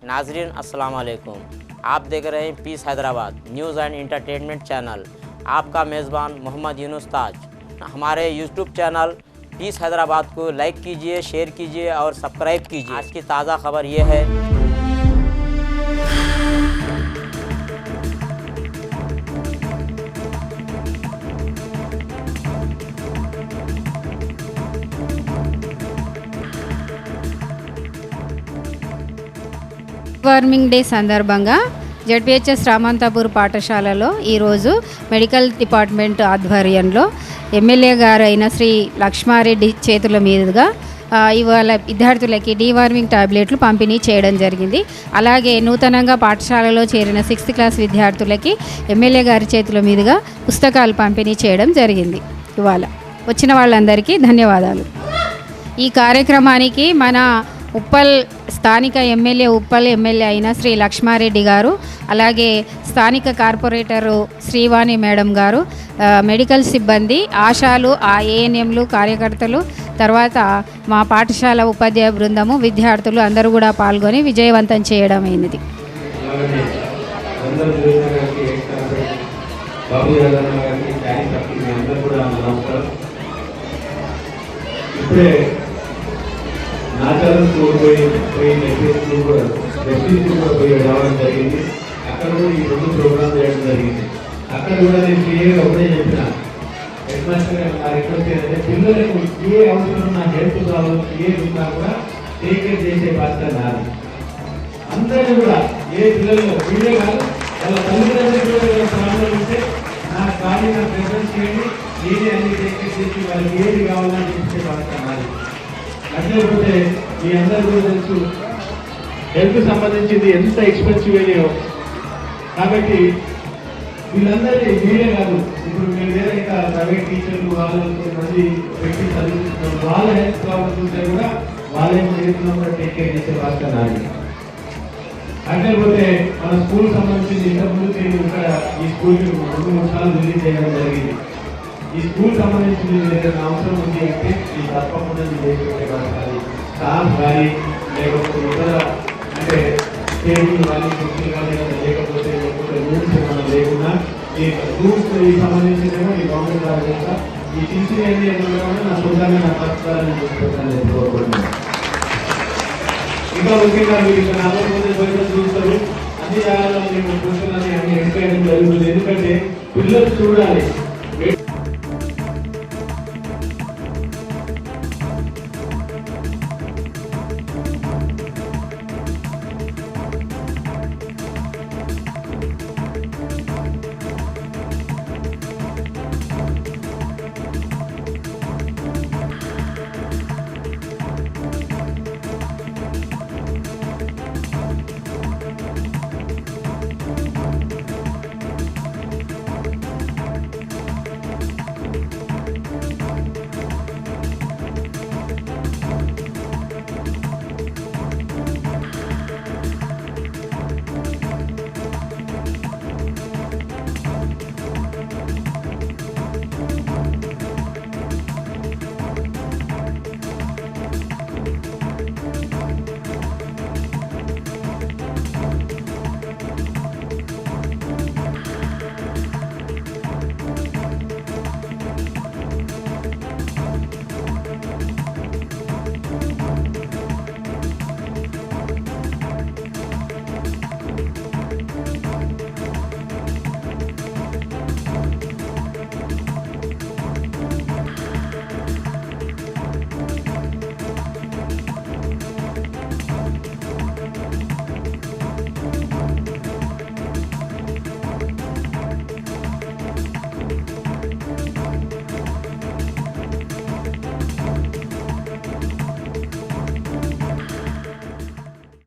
नाजरीन अस्सलाम वालेकुम। आप देख रहे हैं peace Hyderabad news and entertainment channel. आपका मेज़बान मोहम्मद यूनुस ताज। हमारे यूट्यूब चैनल पीस हैदराबाद को लाइक कीजिए, शेयर कीजिए और सब्सक्राइब कीजिए। आज की ताज़ा खबर ये है, వార్మింగ్ డే సందర్భంగా జడ్పిహెచ్ఎస్ రామంతాపూర్ పాఠశాలలో ఈరోజు మెడికల్ డిపార్ట్మెంట్ ఆధ్వర్యంలో ఎమ్మెల్యే గారు అయిన శ్రీ లక్ష్మారెడ్డి చేతుల మీదుగా ఇవాళ విద్యార్థులకి డీవార్మింగ్ టాబ్లెట్లు పంపిణీ చేయడం జరిగింది. అలాగే నూతనంగా పాఠశాలలో చేరిన 6th క్లాస్ విద్యార్థులకి ఎమ్మెల్యే గారి చేతుల మీదుగా పుస్తకాలు పంపిణీ చేయడం జరిగింది. ఇవాళ వచ్చిన వాళ్ళందరికీ ధన్యవాదాలు. ఈ కార్యక్రమానికి మన ఉప్పల్ స్థానిక ఉప్పల్ ఎమ్మెల్యే అయిన శ్రీ లక్ష్మారెడ్డి గారు, అలాగే స్థానిక కార్పొరేటరు శ్రీవాణి మేడం గారు, మెడికల్ సిబ్బంది, ఆశాలు, ఏఎన్ఎంలు, కార్యకర్తలు, తర్వాత మా పాఠశాల ఉపాధ్యాయ బృందము, విద్యార్థులు అందరూ కూడా పాల్గొని విజయవంతం చేయడం అయినది. నాచారం పోయి రావడం జరిగింది. అక్కడ కూడా ఈ 2 ప్రోగ్రామ్ చేయడం జరిగింది. అక్కడ కూడా నేను క్లియర్గా ఒకటే చెప్పిన, హెడ్ మాస్టర్ గారు నా రిక్వెస్ట్ ఏంటంటే పిల్లలకు ఏ అవసరం, నా హెల్త్ ప్రాబ్లమ్ ఏ ఉన్నా కూడా టేక్ కేర్ చేసే బాధ్యత నాది. అందరూ కూడా ఏ పిల్లలు వీళ్ళే కాదు, వాళ్ళ తల్లిదండ్రులు కూడా ప్రాబ్లం ఉంటే నా ఖాళీ నా ప్రిఫరెన్స్ చేయండి, నేనే అన్ని టేక్ కేర్ చేసి వాళ్ళకి ఏది కావాలని చెప్పే బాధ్యత నాది. లేకపోతే మీ అందరూ కూడా తెలుసు హెల్త్ సంబంధించింది ఎంత ఎక్స్పెన్సివ్ అయ్యో. కాబట్టి వీళ్ళందరినీ మీరే కాదు, ఇప్పుడు మీరు వేరే ఇంకా ప్రైవేట్ టీచర్లు వాళ్ళు మంది పెట్టి చదివిస్తున్నారు, వాళ్ళ హెల్త్ ప్రాబ్లమ్స్ ఉంటే కూడా వాళ్ళే కూడా టేక్ కేర్ చేసే బాధ్యత నాది. లేకపోతే మన స్కూల్ సంబంధించింది ఇంతకుముందు నేను ఇక్కడ ఈ స్కూల్కి 2-3 సార్లు విజిట్ చేయడం జరిగింది. ఈ స్కూల్ సంబంధించిన ఏదైనా అవసరం ఉంది అంటే ఈ తప్పకుండా చేసి పెట్టేవాళ్ళు, స్టాఫ్ కానీ లేకపోతే ఇతర అంటే టేబుల్ కానీ కుర్చీలు కానీ లేకపోతే రూమ్స్ ఏమైనా లేకుండా ఈ రూమ్స్ ఈ సంబంధించినేమో ఈ గవర్నమెంట్ వారి యొక్క ఈ టీచింగ్ ఏమైనా నా సొంతంగా నా పరిస్థితులను చూసుకుంటాను కోరుకుంటున్నాను. ఇంకా ముఖ్యంగా మీరు ఇక్కడ 40 మంది బయట చూస్తారు, అన్ని జాగాల్లో మేము కూర్చున్నది అన్ని ఎంకరేజ్ జరుగుతుంది. ఎందుకంటే పిల్లలు చూడాలి